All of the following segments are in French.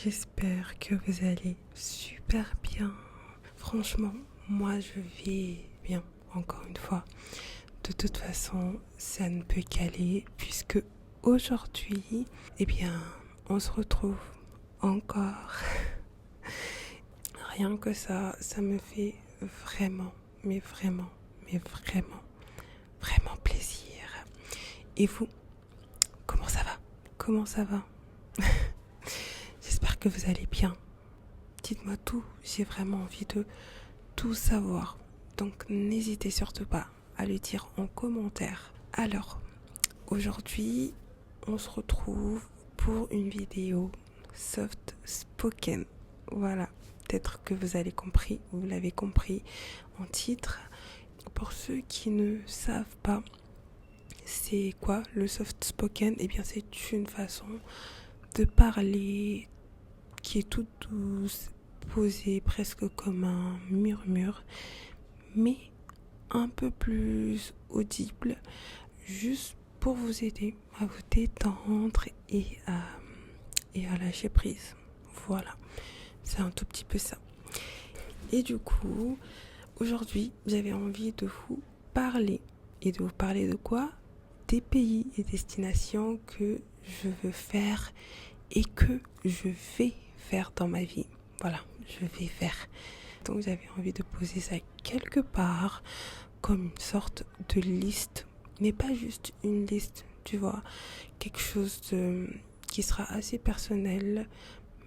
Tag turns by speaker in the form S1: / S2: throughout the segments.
S1: j'espère que vous allez super bien. Franchement, moi je vais bien, encore une fois. De toute façon, ça ne peut qu'aller puisque aujourd'hui, on se retrouve encore. Rien que ça me fait vraiment, vraiment plaisir. Et vous, comment ça va? Comment ça va? J'espère que vous allez bien. Dites-moi tout, j'ai vraiment envie de tout savoir. Donc n'hésitez surtout pas à le dire en commentaire. Alors, aujourd'hui, on se retrouve pour une vidéo soft spoken. Voilà, peut-être que vous l'avez compris en titre. Pour ceux qui ne savent pas, c'est quoi le soft spoken? Eh bien, c'est une façon de parler qui est toute douce, posée presque comme un murmure, mais un peu plus audible, juste pour vous aider à vous détendre et à lâcher prise. Voilà, c'est un tout petit peu ça. Et du coup, aujourd'hui, j'avais envie de vous parler. Et de vous parler de quoi? Des pays et destinations que je veux faire et que je vais faire dans ma vie. Voilà, je vais faire. Donc j'avais envie de poser ça quelque part comme une sorte de liste, mais pas juste une liste, tu vois, quelque chose qui sera assez personnel,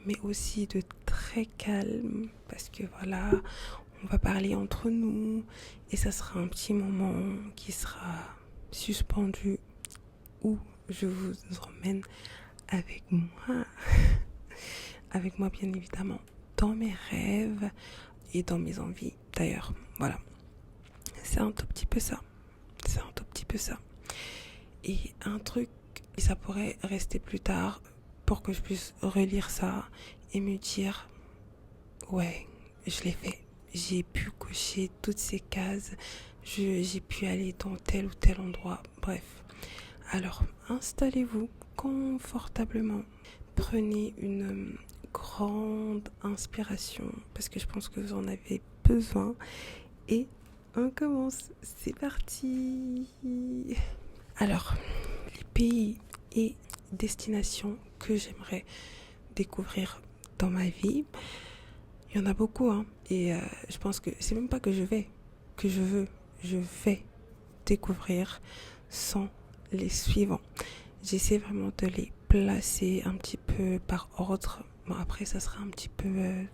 S1: mais aussi de très calme, parce que voilà, on va parler entre nous et ça sera un petit moment qui sera suspendu où je vous emmène avec moi, bien évidemment, dans mes rêves et dans mes envies d'ailleurs. Voilà, c'est un tout petit peu ça. Et un truc, et ça pourrait rester plus tard pour que je puisse relire ça et me dire, ouais, je l'ai fait. J'ai pu cocher toutes ces cases, j'ai pu aller dans tel ou tel endroit, bref. Alors, installez-vous confortablement. Prenez une grande inspiration parce que je pense que vous en avez besoin. Et on commence. C'est parti. Alors, les pays et destinations que j'aimerais découvrir dans ma vie, il y en a beaucoup, hein. Et je pense que c'est même pas que je vais découvrir sans les suivants. J'essaie vraiment de les placer un petit peu par ordre. Bon, après, ça sera un petit peu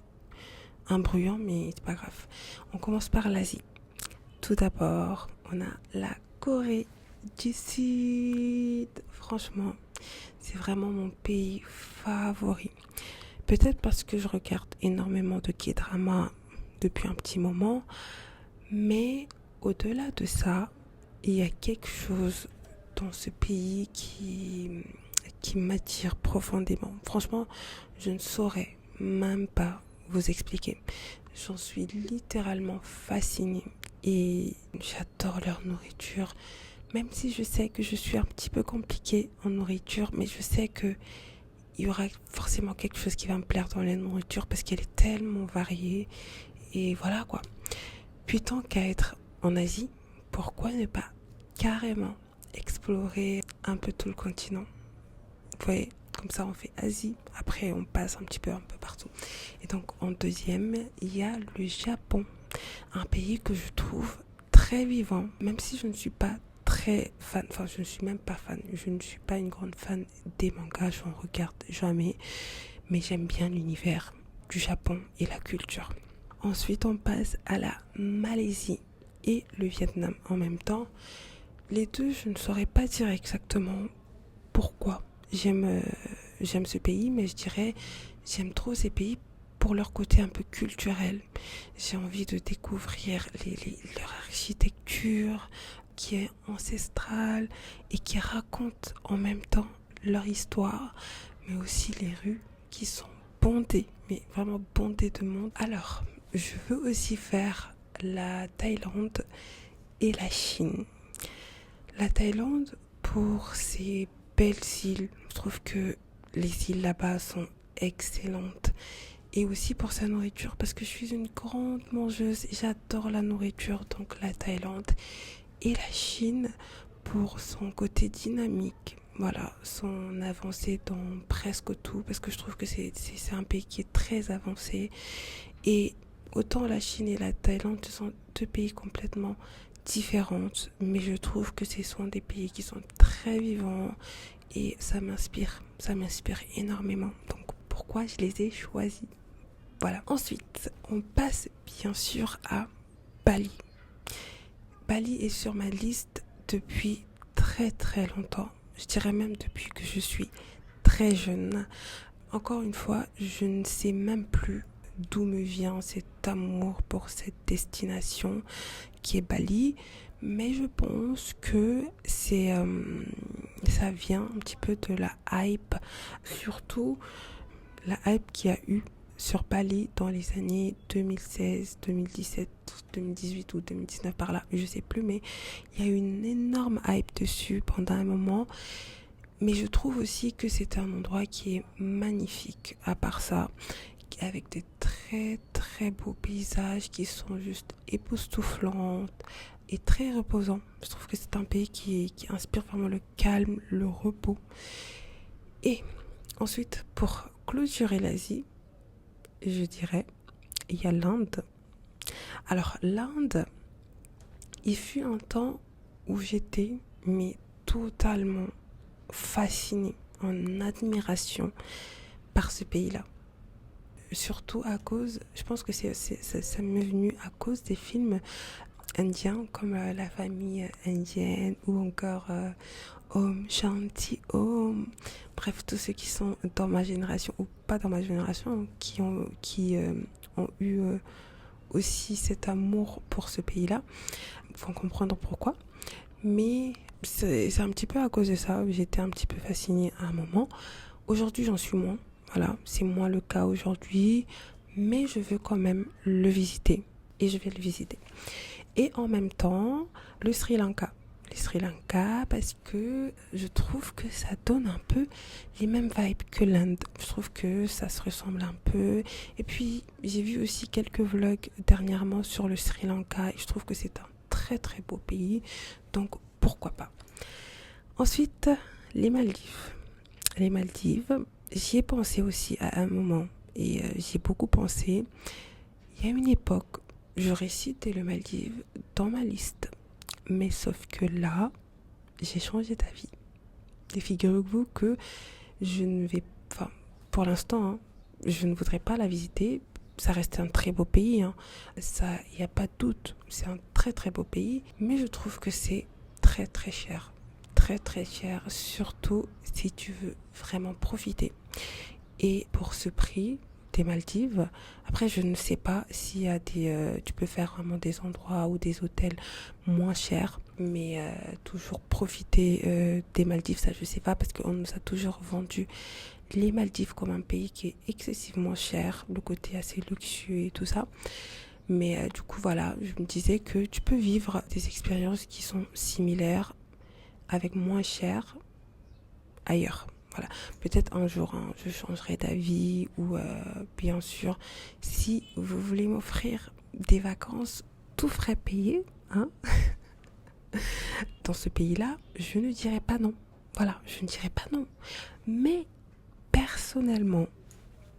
S1: imbruyant, mais c'est pas grave. On commence par l'Asie. Tout d'abord, on a la Corée du Sud. Franchement, c'est vraiment mon pays favori. Peut-être parce que je regarde énormément de K-drama depuis un petit moment, mais au-delà de ça, il y a quelque chose dans ce pays qui m'attire profondément. Franchement, je ne saurais même pas vous expliquer. J'en suis littéralement fascinée et j'adore leur nourriture. Même si je sais que je suis un petit peu compliquée en nourriture, mais je sais que il y aura forcément quelque chose qui va me plaire dans la nourriture parce qu'elle est tellement variée. Et voilà quoi. Puis tant qu'à être en Asie, pourquoi ne pas carrément explorer un peu tout le continent? Vous voyez, comme ça on fait Asie, après on passe un peu partout. Et donc en deuxième, il y a le Japon, un pays que je trouve très vivant, même si je ne suis pas très fan, enfin je ne suis même pas fan, je ne suis pas une grande fan des mangas, je n'en regarde jamais, mais j'aime bien l'univers du Japon et la culture. Ensuite on passe à la Malaisie et le Vietnam en même temps. Les deux, je ne saurais pas dire exactement pourquoi j'aime ce pays, mais je dirais j'aime trop ces pays pour leur côté un peu culturel. J'ai envie de découvrir leur architecture qui est ancestrale et qui raconte en même temps leur histoire, mais aussi les rues qui sont bondées, mais vraiment bondées de monde. Alors, je veux aussi faire la Thaïlande et la Chine. La Thaïlande pour ses belles îles. Je trouve que les îles là-bas sont excellente. Et aussi pour sa nourriture, parce que je suis une grande mangeuse. J'adore la nourriture, donc la Thaïlande et la Chine pour son côté dynamique. Voilà, son avancée dans presque tout, parce que je trouve que c'est un pays qui est très avancé. Et autant la Chine et la Thaïlande sont deux pays complètement différents, mais je trouve que ce sont des pays qui sont très vivants et ça m'inspire énormément. Donc pourquoi je les ai choisis? Voilà. Ensuite, on passe bien sûr à Bali. Bali est sur ma liste depuis très très longtemps. Je dirais même depuis que je suis très jeune. Encore une fois, je ne sais même plus d'où me vient cet amour pour cette destination qui est Bali. Mais je pense que ça vient un petit peu de la hype. Surtout la hype qu'il y a eu sur Bali dans les années 2016, 2017, 2018 ou 2019 par là, je sais plus, mais il y a eu une énorme hype dessus pendant un moment. Mais je trouve aussi que c'est un endroit qui est magnifique, à part ça, avec des très très beaux paysages qui sont juste époustouflants et très reposants. Je trouve que c'est un pays qui inspire vraiment le calme, le repos. Et ensuite, pour clôturer l'Asie, je dirais, il y a l'Inde. Alors l'Inde, il fut un temps où j'étais mais totalement fascinée, en admiration par ce pays-là. Surtout à cause, je pense que ça m'est venu à cause des films indiens comme La famille indienne ou encore Om Shanti Om. Bref, tous ceux qui sont dans ma génération ou pas dans ma génération, qui ont eu aussi cet amour pour ce pays-là, vont comprendre pourquoi. Mais c'est un petit peu à cause de ça, j'étais un petit peu fascinée à un moment. Aujourd'hui, j'en suis moins. Voilà, c'est moins le cas aujourd'hui, mais je veux quand même le visiter et je vais le visiter. Et en même temps, le Sri Lanka. Le Sri Lanka parce que je trouve que ça donne un peu les mêmes vibes que l'Inde. Je trouve que ça se ressemble un peu. Et puis, j'ai vu aussi quelques vlogs dernièrement sur le Sri Lanka et je trouve que c'est un très très beau pays. Donc, pourquoi pas. Ensuite, les Maldives. Les Maldives, j'y ai pensé aussi à un moment et j'y ai beaucoup pensé. Il y a une époque, j'aurais cité le Maldives dans ma liste. Mais sauf que là, j'ai changé d'avis. Et figurez-vous que je ne vais... Enfin, pour l'instant, hein, je ne voudrais pas la visiter. Ça reste un très beau pays. Hein. Ça, il n'y a pas de doute. C'est un très très beau pays. Mais je trouve que c'est très très cher. Très très cher. Surtout si tu veux vraiment profiter. Et pour ce prix des Maldives, après je ne sais pas s'il y a tu peux faire vraiment des endroits ou des hôtels moins chers, mais toujours profiter des Maldives, ça je sais pas parce qu'on nous a toujours vendu les Maldives comme un pays qui est excessivement cher, le côté assez luxueux et tout ça. Mais du coup voilà, je me disais que tu peux vivre des expériences qui sont similaires avec moins cher ailleurs. Voilà. Peut-être un jour, hein, je changerai d'avis ou bien sûr, si vous voulez m'offrir des vacances tout frais payés, hein, dans ce pays-là, je ne dirais pas non. Voilà, je ne dirais pas non. Mais personnellement,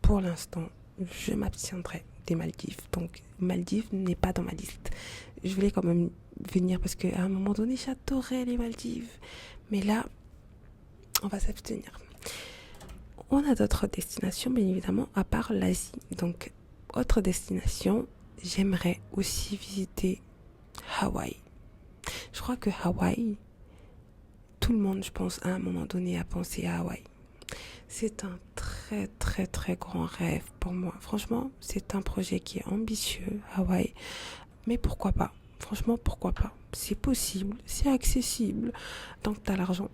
S1: pour l'instant, je m'abstiendrai des Maldives. Donc, Maldives n'est pas dans ma liste. Je voulais quand même venir parce qu'à un moment donné, j'adorais les Maldives. Mais là, on va s'abstenir. On a d'autres destinations, bien évidemment, à part l'Asie. Donc, autre destination, j'aimerais aussi visiter Hawaï. Je crois que Hawaï, tout le monde, je pense, à un moment donné, a pensé à Hawaï. C'est un très, très, très grand rêve pour moi. Franchement, c'est un projet qui est ambitieux, Hawaï. Mais pourquoi pas? Franchement, pourquoi pas? C'est possible, c'est accessible, tant que t'as l'argent.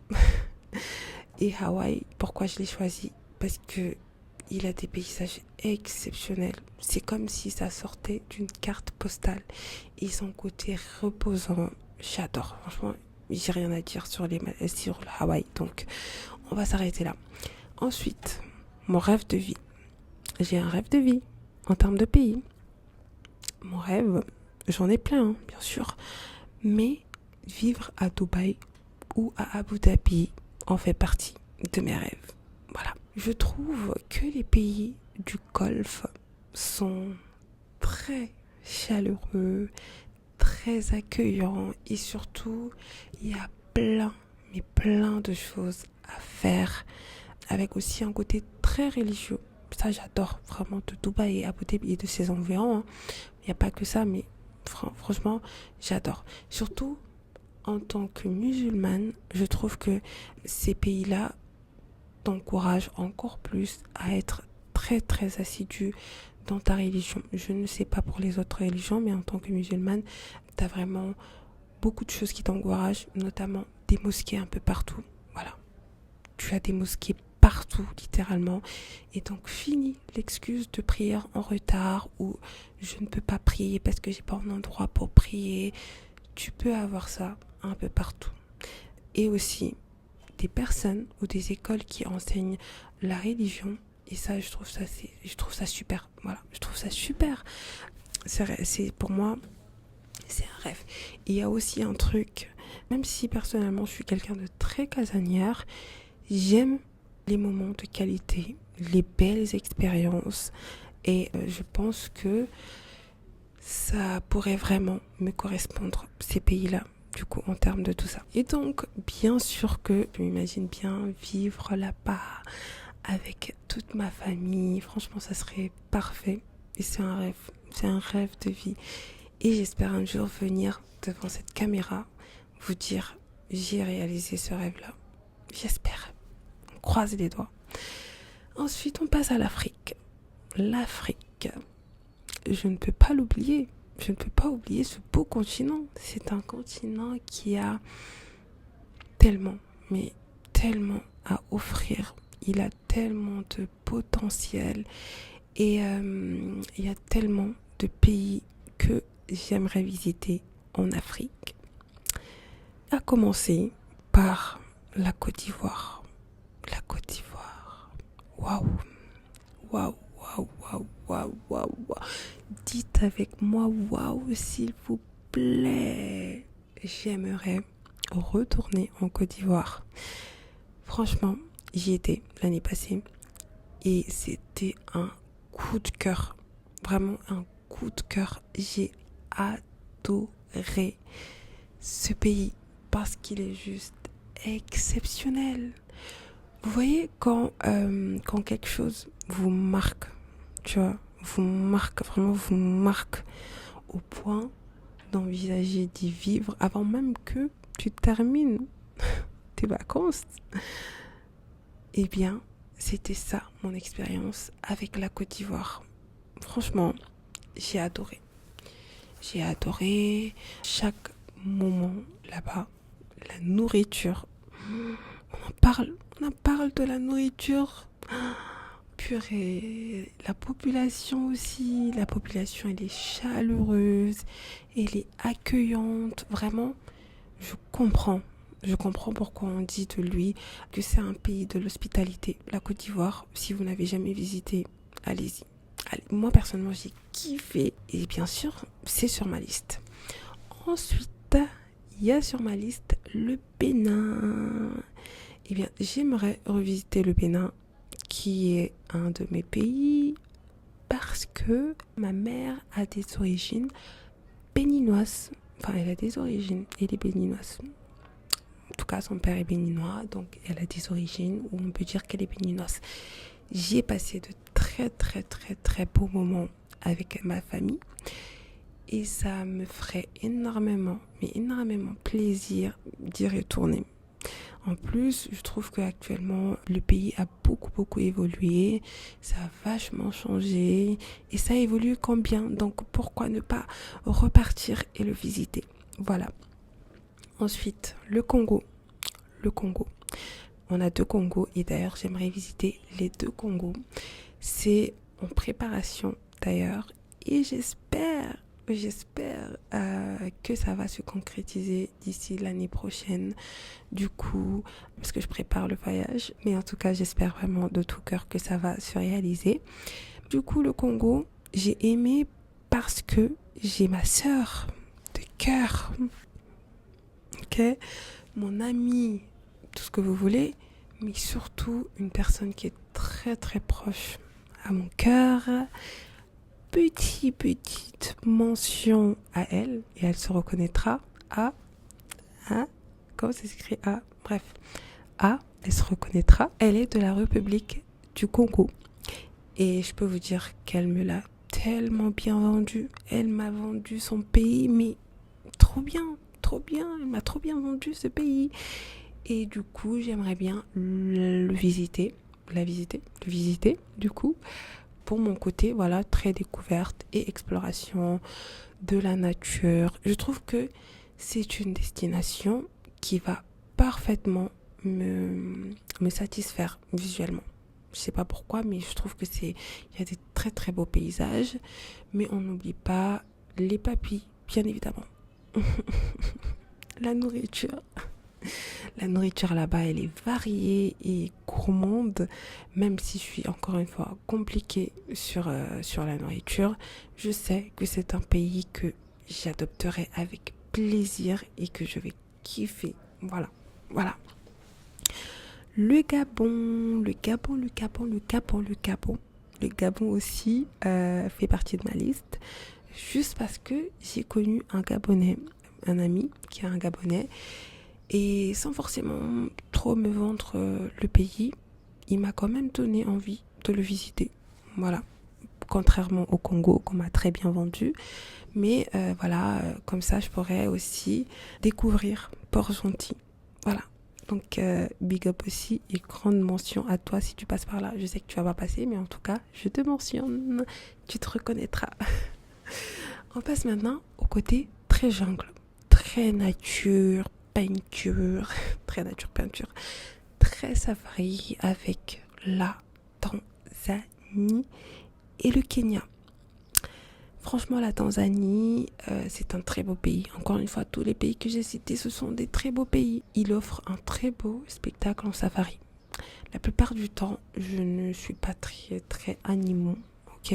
S1: Et Hawaï, pourquoi je l'ai choisi? Parce que il a des paysages exceptionnels. C'est comme si ça sortait d'une carte postale. Et son côté reposant, j'adore. Franchement, j'ai rien à dire sur le Hawaï. Donc, on va s'arrêter là. Ensuite, mon rêve de vie. j'ai un rêve de vie en termes de pays. Mon rêve, j'en ai plein, hein, bien sûr. Mais vivre à Dubaï ou à Abu Dhabi en fait partie de mes rêves. Voilà. Je trouve que les pays du Golfe sont très chaleureux, très accueillants et surtout, il y a mais plein de choses à faire avec aussi un côté très religieux. Ça, j'adore vraiment de Dubaï et Abu Dhabi et de ses environs, hein. Il n'y a pas que ça, mais franchement, j'adore. Surtout, en tant que musulmane, je trouve que ces pays-là t'encouragent encore plus à être très, très assidu dans ta religion. Je ne sais pas pour les autres religions, mais en tant que musulmane, tu as vraiment beaucoup de choses qui t'encouragent, notamment des mosquées un peu partout. Voilà. Tu as des mosquées partout, littéralement. Et donc, fini l'excuse de prière en retard ou je ne peux pas prier parce que j'ai pas un endroit pour prier. Tu peux avoir ça un peu partout. Et aussi, des personnes ou des écoles qui enseignent la religion. Et ça, je trouve ça super. Voilà, je trouve ça super. C'est pour moi, c'est un rêve. Et il y a aussi un truc, même si personnellement, je suis quelqu'un de très casanière, j'aime les moments de qualité, les belles expériences. Et je pense que ça pourrait vraiment me correspondre, ces pays-là, du coup, en termes de tout ça. Et donc, bien sûr que je m'imagine bien vivre là-bas avec toute ma famille. Franchement, ça serait parfait. Et c'est un rêve de vie. Et j'espère un jour venir devant cette caméra, vous dire, j'ai réalisé ce rêve-là. J'espère. On croise les doigts. Ensuite, on passe à l'Afrique. L'Afrique. Je ne peux pas l'oublier. Je ne peux pas oublier ce beau continent. C'est un continent qui a tellement, mais tellement à offrir. Il a tellement de potentiel. Et il y a tellement de pays que j'aimerais visiter en Afrique. À commencer par la Côte d'Ivoire. La Côte d'Ivoire. Waouh. Waouh, waouh, waouh, waouh, waouh, waouh. Dites avec moi waouh, s'il vous plaît. J'aimerais retourner en Côte d'Ivoire. Franchement, j'y étais l'année passée et c'était un coup de cœur. Vraiment un coup de cœur. J'ai adoré ce pays parce qu'il est juste exceptionnel. Vous voyez quand quelque chose vous marque, tu vois, vous marque au point d'envisager d'y vivre avant même que tu termines tes vacances. Eh bien, c'était ça mon expérience avec la Côte d'Ivoire. Franchement, j'ai adoré. J'ai adoré chaque moment là-bas. La nourriture. On en parle de la nourriture. Purée. La population aussi. La population, elle est chaleureuse. Elle est accueillante. Vraiment, je comprends. Je comprends pourquoi on dit de lui que c'est un pays de l'hospitalité. La Côte d'Ivoire, si vous n'avez jamais visité, allez-y. Allez, moi, personnellement, j'ai kiffé. Et bien sûr, c'est sur ma liste. Ensuite, il y a sur ma liste le Bénin. Eh bien, j'aimerais revisiter le Bénin, qui est un de mes pays, parce que ma mère a des origines béninoises. Enfin, elle a des origines, elle est béninoise. En tout cas, son père est béninois, donc elle a des origines où on peut dire qu'elle est béninoise. J'y ai passé de très, très, très, très beaux moments avec ma famille. Et ça me ferait énormément, mais énormément plaisir d'y retourner. En plus, je trouve qu'actuellement, le pays a beaucoup, beaucoup évolué. Ça a vachement changé. Et ça évolue quand bien. Donc, pourquoi ne pas repartir et le visiter? Voilà. Ensuite, le Congo. Le Congo. On a 2 Congos. Et d'ailleurs, j'aimerais visiter les 2 Congos. C'est en préparation d'ailleurs. Et j'espère que ça va se concrétiser d'ici l'année prochaine, du coup, parce que je prépare le voyage, mais en tout cas j'espère vraiment de tout cœur que ça va se réaliser. du coup, le Congo, j'ai aimé parce que j'ai ma sœur de cœur, ok, mon amie, tout ce que vous voulez, mais surtout une personne qui est très très proche à mon cœur. Petite mention à elle, et elle se reconnaîtra. Comment ça s'écrit bref, elle se reconnaîtra. Elle est de la République du Congo. Et je peux vous dire qu'elle me l'a tellement bien vendu. Elle m'a vendu son pays, mais trop bien. Elle m'a trop bien vendu ce pays. Et du coup, j'aimerais bien le visiter. Du coup, pour mon côté, voilà, très découverte et exploration de la nature. Je trouve que c'est une destination qui va parfaitement me satisfaire visuellement. Je sais pas pourquoi, mais je trouve que il y a des très très beaux paysages, mais on n'oublie pas les papilles, bien évidemment. La nourriture. La nourriture là-bas, elle est variée et gourmande, même si je suis encore une fois compliquée sur la nourriture. Je sais que c'est un pays que j'adopterai avec plaisir et que je vais kiffer. Voilà. Le Gabon aussi fait partie de ma liste, juste parce que j'ai connu un Gabonais, un ami qui est un Gabonais, et sans forcément trop me vendre le pays, il m'a quand même donné envie de le visiter. Voilà. Contrairement au Congo qu'on m'a très bien vendu. Mais comme ça je pourrais aussi découvrir Port-Gentil. Voilà. Donc big up aussi et grande mention à toi si tu passes par là. Je sais que tu vas pas passer, mais en tout cas je te mentionne. Tu te reconnaîtras. On passe maintenant au côté très jungle, très nature, peinture, très safari avec la Tanzanie et le Kenya. Franchement, la Tanzanie, c'est un très beau pays. Encore une fois, tous les pays que j'ai cités, ce sont des très beaux pays. Il offre un très beau spectacle en safari. La plupart du temps, je ne suis pas très, très animaux, ok ?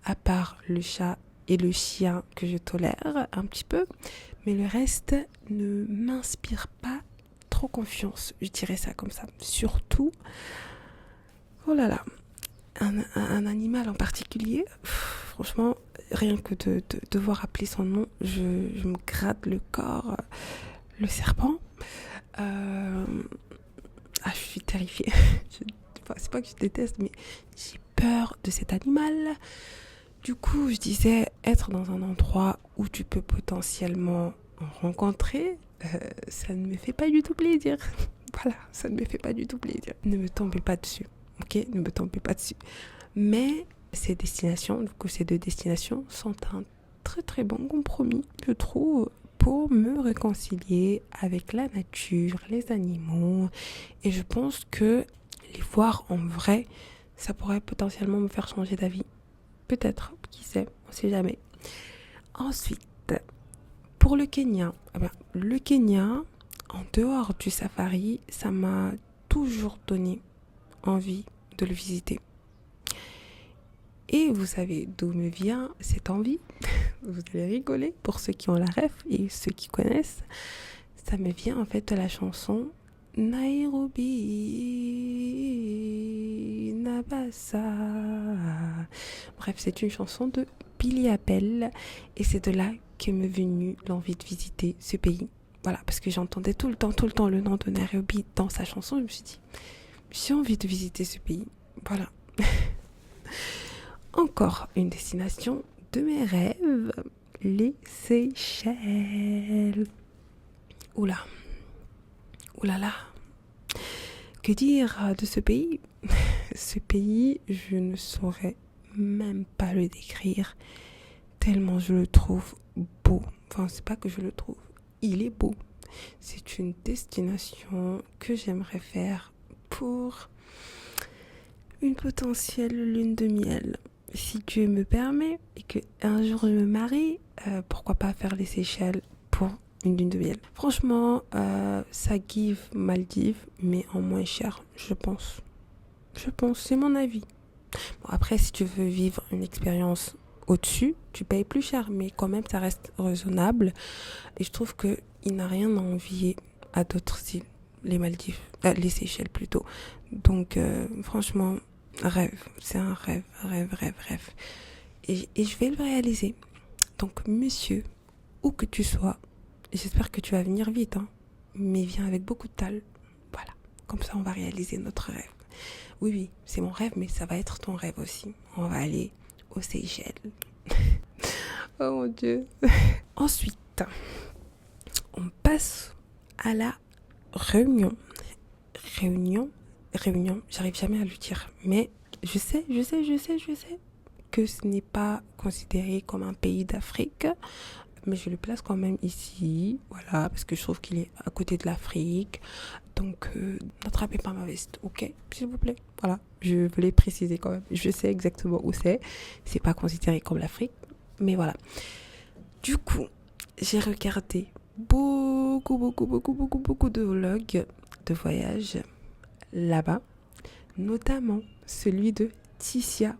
S1: À part le chat et le chien que je tolère un petit peu. Mais le reste ne m'inspire pas trop confiance, je dirais ça comme ça. Surtout, oh là là, un animal en particulier, franchement, rien que de devoir appeler son nom, je me gratte le corps. Le serpent, je suis terrifiée. C'est pas que je déteste, mais j'ai peur de cet animal. Du coup, je disais, être dans un endroit où tu peux potentiellement en rencontrer, ça ne me fait pas du tout plaisir. Voilà, ça ne me fait pas du tout plaisir. Ne me tombez pas dessus, ok ? Ne me tombez pas dessus. Mais ces destinations, du coup, ces deux destinations sont un très très bon compromis, je trouve, pour me réconcilier avec la nature, les animaux. Et je pense que les voir en vrai, ça pourrait potentiellement me faire changer d'avis. Peut-être, qui sait, on sait jamais. Ensuite, pour le Kenya, le Kenya, en dehors du safari, ça m'a toujours donné envie de le visiter. Et vous savez d'où me vient cette envie ? Vous allez rigoler pour ceux qui ont la ref et ceux qui connaissent. Ça me vient en fait de la chanson Nairobi, Nabassa. Bref, c'est une chanson de Billy Appel et c'est de là qu'est m'est venue l'envie de visiter ce pays. Voilà, parce que j'entendais tout le temps le nom de Nairobi dans sa chanson. Je me suis dit, j'ai envie de visiter ce pays. Voilà. Encore une destination de mes rêves, les Seychelles. Oula là. Que dire de ce pays ? Ce pays, je ne saurais même pas le décrire, tellement je le trouve beau. Enfin, c'est pas que je le trouve, il est beau. C'est une destination que j'aimerais faire pour une potentielle lune de miel. Si Dieu me permet et que un jour je me marie, pourquoi pas faire les Seychelles pour une lune de miel. Franchement, ça give Maldives, mais en moins cher, je pense. C'est mon avis. Bon, après, si tu veux vivre une expérience au-dessus, tu payes plus cher, mais quand même, ça reste raisonnable. Et je trouve qu'il n'a rien à envier à d'autres îles, les Maldives, les Seychelles plutôt. Donc, franchement, rêve, c'est un rêve, rêve, rêve, rêve. Et je vais le réaliser. Donc, monsieur, où que tu sois, j'espère que tu vas venir vite, hein, mais viens avec beaucoup de talent. Voilà, comme ça, on va réaliser notre rêve. Oui, oui, c'est mon rêve, mais ça va être ton rêve aussi. On va aller aux Seychelles. Oh mon Dieu. Ensuite, on passe à la Réunion. Réunion, j'arrive jamais à le dire. Mais je sais que ce n'est pas considéré comme un pays d'Afrique. Mais je le place quand même ici. Voilà, parce que je trouve qu'il est à côté de l'Afrique. Donc, n'attrapez pas ma veste, ok, s'il vous plaît. Voilà, je voulais préciser quand même. Je sais exactement où c'est. C'est pas considéré comme l'Afrique, mais voilà. Du coup, j'ai regardé beaucoup de vlogs de voyage là-bas, notamment celui de Ticia.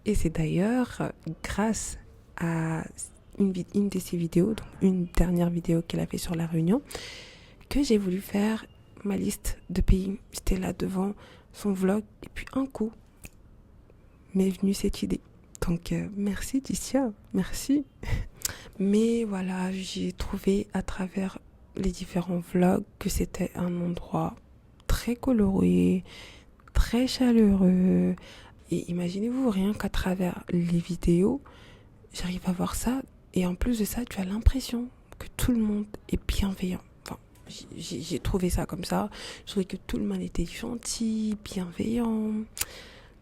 S1: Et c'est d'ailleurs grâce à une de ses vidéos, donc une dernière vidéo qu'elle a fait sur la Réunion, que j'ai voulu faire ma liste de pays. J'étais là devant son vlog et puis un coup m'est venue cette idée. Donc merci Ticia, merci. Mais voilà, j'ai trouvé à travers les différents vlogs que c'était un endroit très coloré, très chaleureux. Et imaginez-vous, rien qu'à travers les vidéos, j'arrive à voir ça. Et en plus de ça, tu as l'impression que tout le monde est bienveillant. Enfin, j'ai trouvé ça comme ça. Je trouvais que tout le monde était gentil, bienveillant.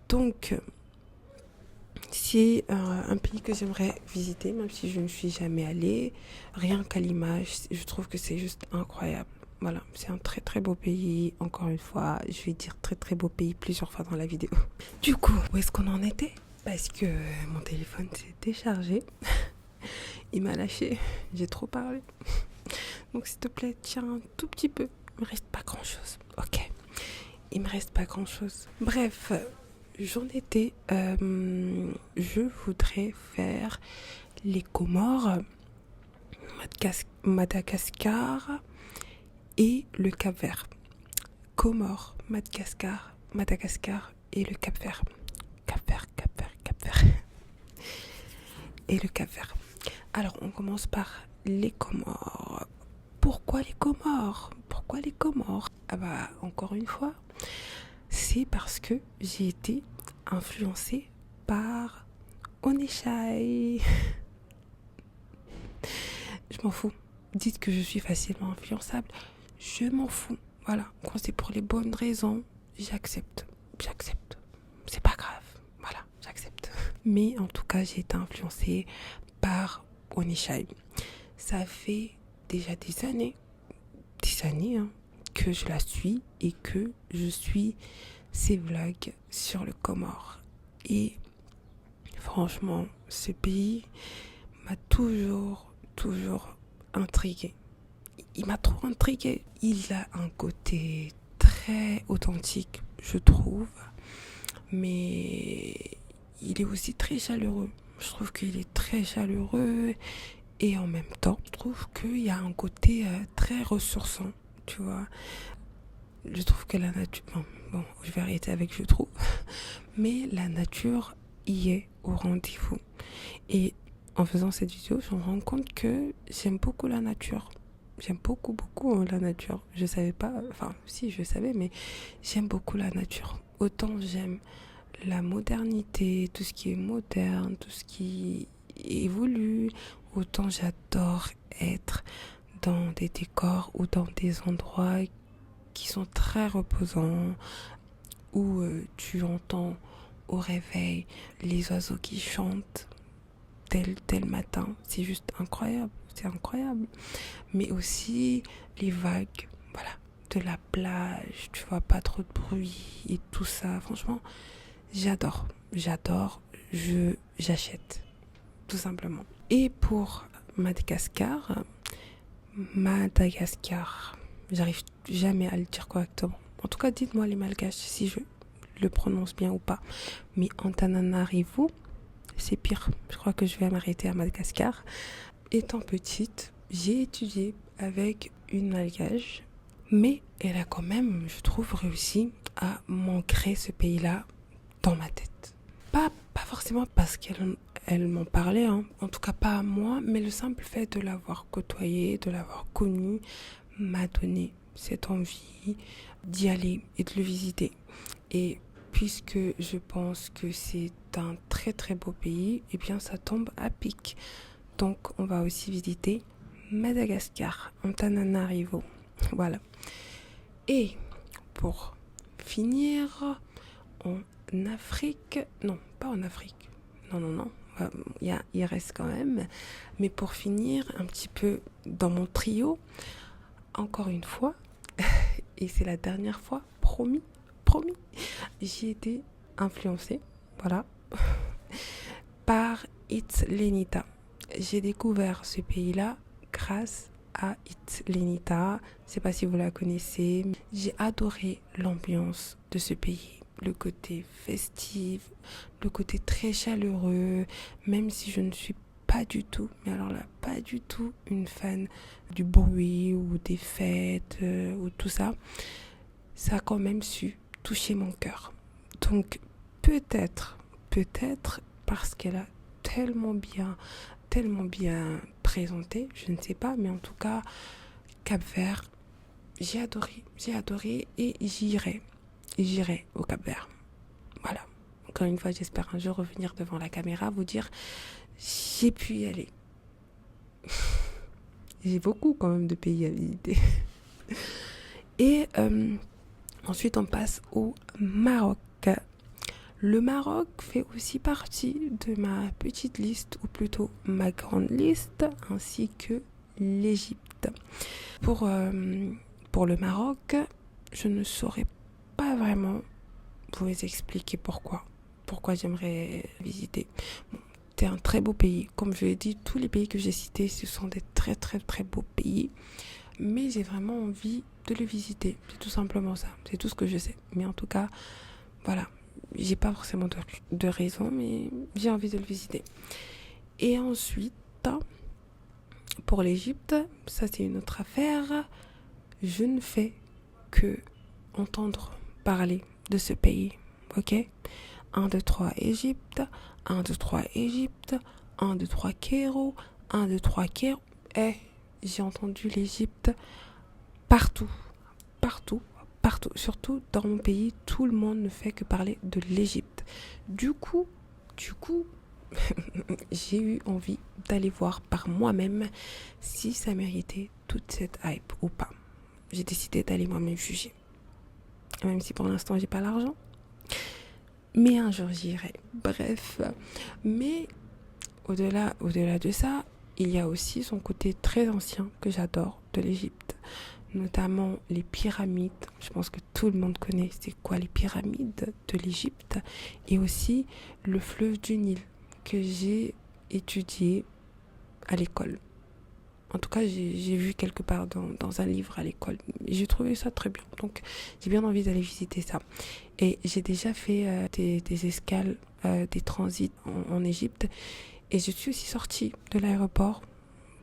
S1: Donc, c'est un pays que j'aimerais visiter, même si je ne suis jamais allée. Rien qu'à l'image, je trouve que c'est juste incroyable. Voilà, c'est un très très beau pays. Encore une fois, je vais dire très très beau pays plusieurs fois dans la vidéo. Du coup, où est-ce qu'on en était? Parce que mon téléphone s'est déchargé. Il m'a lâché. J'ai trop parlé. Donc s'il te plaît, tiens un tout petit peu. Il me reste pas grand chose. Ok. Il me reste pas grand chose. Bref, j'en étais. Je voudrais faire les Comores, Madagascar et le Cap-Vert. Comores, Madagascar et le Cap-Vert. Cap-Vert. Et le Cap-Vert. Alors, on commence par les Comores. Pourquoi les Comores? Ah bah, encore une fois, c'est parce que j'ai été influencée par Oneshai. Je m'en fous. Dites que je suis facilement influençable. Je m'en fous. Voilà. Quand c'est pour les bonnes raisons, j'accepte. C'est pas grave. Voilà, j'accepte. Mais en tout cas, j'ai été influencée par Oneshai. Ça fait déjà des années hein, que je la suis et que je suis ses vlogs sur le Comore. Et franchement, ce pays m'a toujours intriguée. Il m'a trop intriguée. Il a un côté très authentique, je trouve, mais il est aussi très chaleureux. Je trouve qu'il est très chaleureux et en même temps, je trouve qu'il y a un côté très ressourçant, tu vois. Je trouve que la nature... Bon, je vais arrêter avec je trouve. Mais la nature y est au rendez-vous. Et en faisant cette vidéo, je me rends compte que j'aime beaucoup la nature. J'aime beaucoup la nature. Je savais pas... Enfin, si, je savais, mais j'aime beaucoup la nature. Autant j'aime la modernité, tout ce qui est moderne, tout ce qui évolue. Autant j'adore être dans des décors ou dans des endroits qui sont très reposants, où tu entends au réveil les oiseaux qui chantent dès le matin. C'est juste incroyable, c'est incroyable. Mais aussi les vagues, voilà, de la plage, tu vois, pas trop de bruit et tout ça. Franchement, j'adore, j'achète, tout simplement. Et pour Madagascar, j'arrive jamais à le dire correctement. En tout cas, dites-moi les malgaches si je le prononce bien ou pas. Mais Antananarivo, c'est pire. Je crois que je vais m'arrêter à Madagascar. Étant petite, j'ai étudié avec une malgache, mais elle a quand même, je trouve, réussi à m'ancrer ce pays-là dans ma tête. Pas forcément parce qu'elle m'en parlait, hein. En tout cas pas à moi, mais le simple fait de l'avoir côtoyée, de l'avoir connue, m'a donné cette envie d'y aller et de le visiter. Et puisque je pense que c'est un très très beau pays, eh bien ça tombe à pic. Donc on va aussi visiter Madagascar, Antananarivo. Voilà. Et pour finir, en Afrique, non, pas en Afrique, non, il reste quand même. Mais pour finir, un petit peu dans mon trio, encore une fois, et c'est la dernière fois, promis, j'ai été influencée, voilà, par Itz-Lenita. J'ai découvert ce pays-là grâce à Itz-Lenita. Je ne sais pas si vous la connaissez. J'ai adoré l'ambiance de ce pays. Le côté festif, le côté très chaleureux, même si je ne suis pas du tout, mais alors là, pas du tout une fan du bruit ou des fêtes ou tout ça. Ça a quand même su toucher mon cœur. Donc peut-être parce qu'elle a tellement bien présenté, je ne sais pas, mais en tout cas, Cap-Vert, j'ai adoré et j'irai au Cap-Vert. Voilà. Encore une fois, j'espère un jour revenir devant la caméra, vous dire, j'ai pu y aller. J'ai beaucoup quand même de pays à visiter. Et ensuite, on passe au Maroc. Le Maroc fait aussi partie de ma petite liste, ou plutôt ma grande liste, ainsi que l'Égypte. Pour le Maroc, je ne saurais pas vraiment vous expliquer pourquoi j'aimerais visiter. Bon, c'est un très beau pays. Comme je l'ai dit, tous les pays que j'ai cités, ce sont des très très très beaux pays. Mais j'ai vraiment envie de le visiter. C'est tout simplement ça. C'est tout ce que je sais. Mais en tout cas, voilà. J'ai pas forcément de raison, mais j'ai envie de le visiter. Et ensuite, pour l'Égypte, ça c'est une autre affaire. Je ne fais que entendre parler de ce pays. Ok? 1, 2, 3 Égypte. 1, 2, 3 Égypte. 1, 2, 3 Cairo. 1, 2, 3 Cairo. J'ai entendu l'Égypte partout. Surtout dans mon pays, tout le monde ne fait que parler de l'Égypte. Du coup, j'ai eu envie d'aller voir par moi-même si ça méritait toute cette hype ou pas. J'ai décidé d'aller moi-même juger. Même si pour l'instant, j'ai pas l'argent. Mais un jour, j'irai. Bref. Mais au-delà de ça, il y a aussi son côté très ancien que j'adore de l'Égypte. Notamment les pyramides. Je pense que tout le monde connaît c'est quoi les pyramides de l'Égypte. Et aussi le fleuve du Nil que j'ai étudié à l'école. En tout cas, j'ai vu quelque part dans un livre à l'école. J'ai trouvé ça très bien. Donc, j'ai bien envie d'aller visiter ça. Et j'ai déjà fait des escales, des transits en Égypte. Et je suis aussi sortie de l'aéroport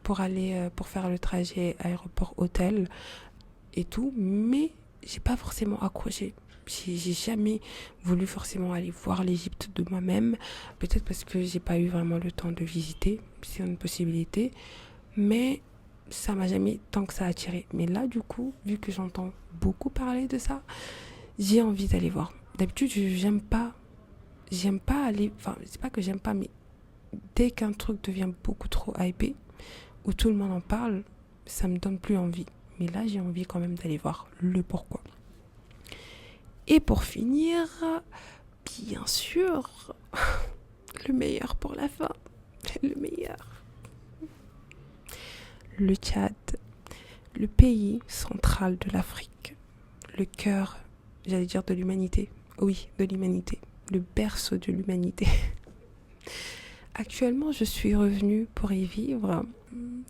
S1: pour faire le trajet aéroport-hôtel et tout. Mais j'ai pas forcément accroché. J'ai jamais voulu forcément aller voir l'Égypte de moi-même. Peut-être parce que j'ai pas eu vraiment le temps de visiter. C'est une possibilité. Mais ça m'a jamais tant que ça attiré. Mais là, du coup, vu que j'entends beaucoup parler de ça, j'ai envie d'aller voir. D'habitude, j'aime pas aller, enfin, c'est pas que j'aime pas, mais dès qu'un truc devient beaucoup trop hypé, où tout le monde en parle, ça me donne plus envie. Mais là, j'ai envie quand même d'aller voir le pourquoi. Et pour finir, bien sûr, le meilleur pour la fin. Le meilleur. Le Tchad, le pays central de l'Afrique, le cœur, j'allais dire de l'humanité, oui, de l'humanité, le berceau de l'humanité. Actuellement, je suis revenue pour y vivre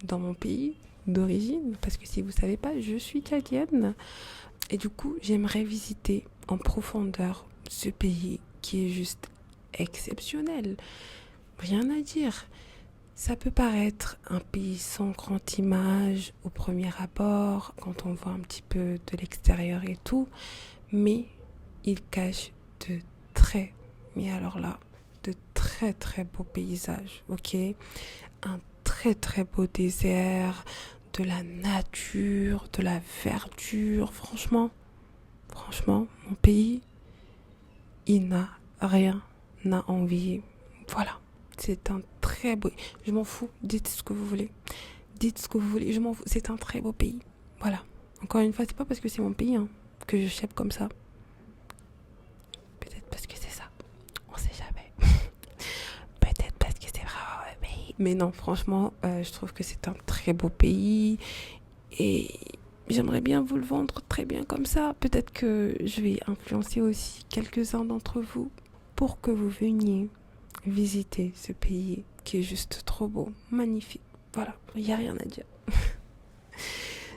S1: dans mon pays d'origine, parce que si vous ne savez pas, je suis tchadienne. Et du coup, j'aimerais visiter en profondeur ce pays qui est juste exceptionnel. Rien à dire. Ça peut paraître un pays sans grande image au premier abord, quand on voit un petit peu de l'extérieur et tout, mais il cache de très, mais alors là, de très très beaux paysages, ok? Un très très beau désert, de la nature, de la verdure, franchement, mon pays, il n'a rien à envier. Voilà, c'est un très beau... Je m'en fous, dites ce que vous voulez. Dites ce que vous voulez, je m'en fous. C'est un très beau pays. Voilà. Encore une fois, c'est pas parce que c'est mon pays que je chèpe comme ça. Peut-être parce que c'est ça. On sait jamais. Peut-être parce que c'est vraiment un pays. Mais non, franchement, je trouve que c'est un très beau pays. Et j'aimerais bien vous le vendre très bien comme ça. Peut-être que je vais influencer aussi quelques-uns d'entre vous pour que vous veniez visiter ce pays qui est juste trop beau, magnifique. Voilà, il n'y a rien à dire.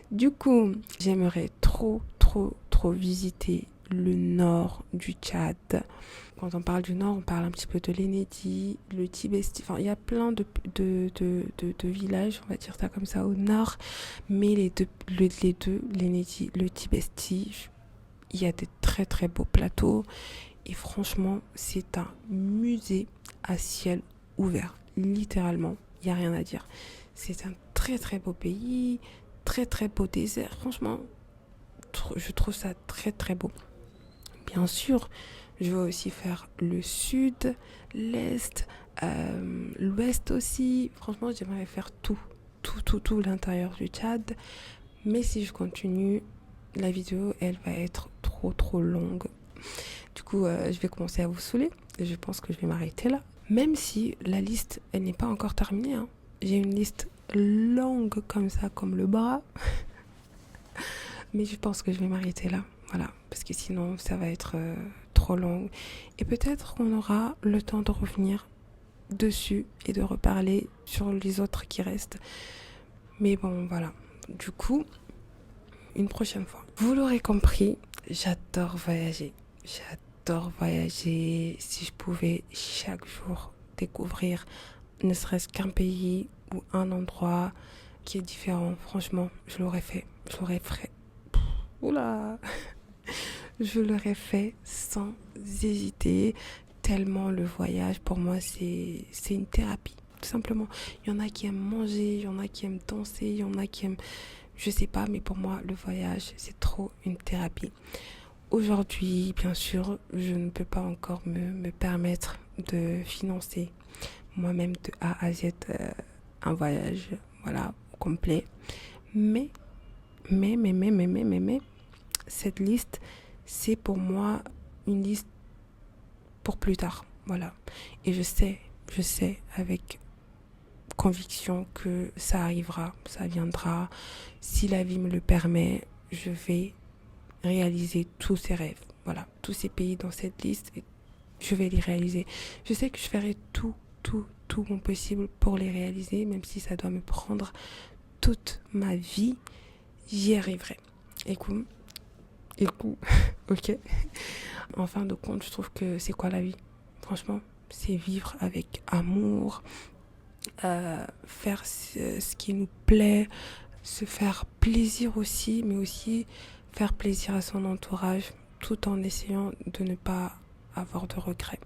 S1: Du coup, j'aimerais trop visiter le nord du Tchad. Quand on parle du nord, on parle un petit peu de l'Enedi, le Tibesti. Enfin, il y a plein de villages, on va dire ça comme ça, au nord. Mais les deux, l'Enedi, le Tibesti, il y a des très très beaux plateaux. Et franchement, c'est un musée à ciel ouvert. Littéralement, il n'y a rien à dire. C'est un très très beau pays, très très beau désert. Franchement, je trouve ça très très beau. Bien sûr, je vais aussi faire le sud, l'est, l'ouest aussi. Franchement, j'aimerais faire tout l'intérieur du Tchad. Mais si je continue, la vidéo, elle va être trop longue. Du coup, je vais commencer à vous saouler. Et je pense que je vais m'arrêter là. Même si la liste, elle n'est pas encore terminée. J'ai une liste longue comme ça, comme le bras. Mais je pense que je vais m'arrêter là. Voilà. Parce que sinon, ça va être trop long. Et peut-être qu'on aura le temps de revenir dessus et de reparler sur les autres qui restent. Mais bon, voilà. Du coup, une prochaine fois. Vous l'aurez compris, j'adore voyager. J'adore voyager. Si je pouvais chaque jour découvrir ne serait-ce qu'un pays ou un endroit qui est différent, franchement, je l'aurais fait. Je l'aurais fait. Oula. Je l'aurais fait sans hésiter, tellement le voyage, pour moi, c'est une thérapie, tout simplement. Il y en a qui aiment manger, il y en a qui aiment danser, il y en a qui aiment... Je sais pas, mais pour moi, le voyage, c'est trop une thérapie. Aujourd'hui, bien sûr, je ne peux pas encore me permettre de financer moi-même de A à Z un voyage, voilà, complet. Mais, cette liste, c'est pour moi une liste pour plus tard, voilà. Et je sais avec conviction que ça arrivera, ça viendra. Si la vie me le permet, je vais réaliser tous ces rêves, voilà, tous ces pays dans cette liste, je vais les réaliser. Je sais que je ferai tout mon possible pour les réaliser, même si ça doit me prendre toute ma vie, j'y arriverai. Écoute, ok. En fin de compte, je trouve que c'est quoi la vie? Franchement, c'est vivre avec amour, faire ce qui nous plaît, se faire plaisir aussi, mais aussi faire plaisir à son entourage, tout en essayant de ne pas avoir de regrets.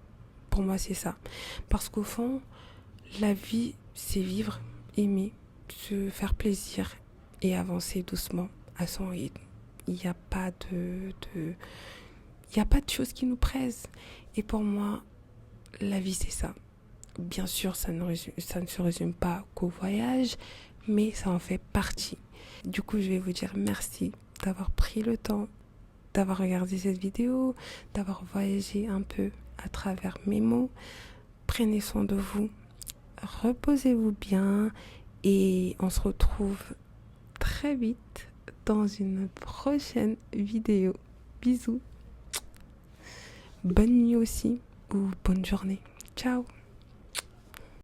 S1: Pour moi, c'est ça. Parce qu'au fond, la vie, c'est vivre, aimer, se faire plaisir et avancer doucement à son rythme. Il n'y a pas il n'y a pas de choses qui nous pressent. Et pour moi, la vie, c'est ça. Bien sûr, ça ne se résume pas qu'au voyage, mais ça en fait partie. Du coup, je vais vous dire merci d'avoir pris le temps, d'avoir regardé cette vidéo, d'avoir voyagé un peu à travers mes mots. Prenez soin de vous, reposez-vous bien et on se retrouve très vite dans une prochaine vidéo. Bisous. Bonne nuit aussi ou bonne journée. Ciao.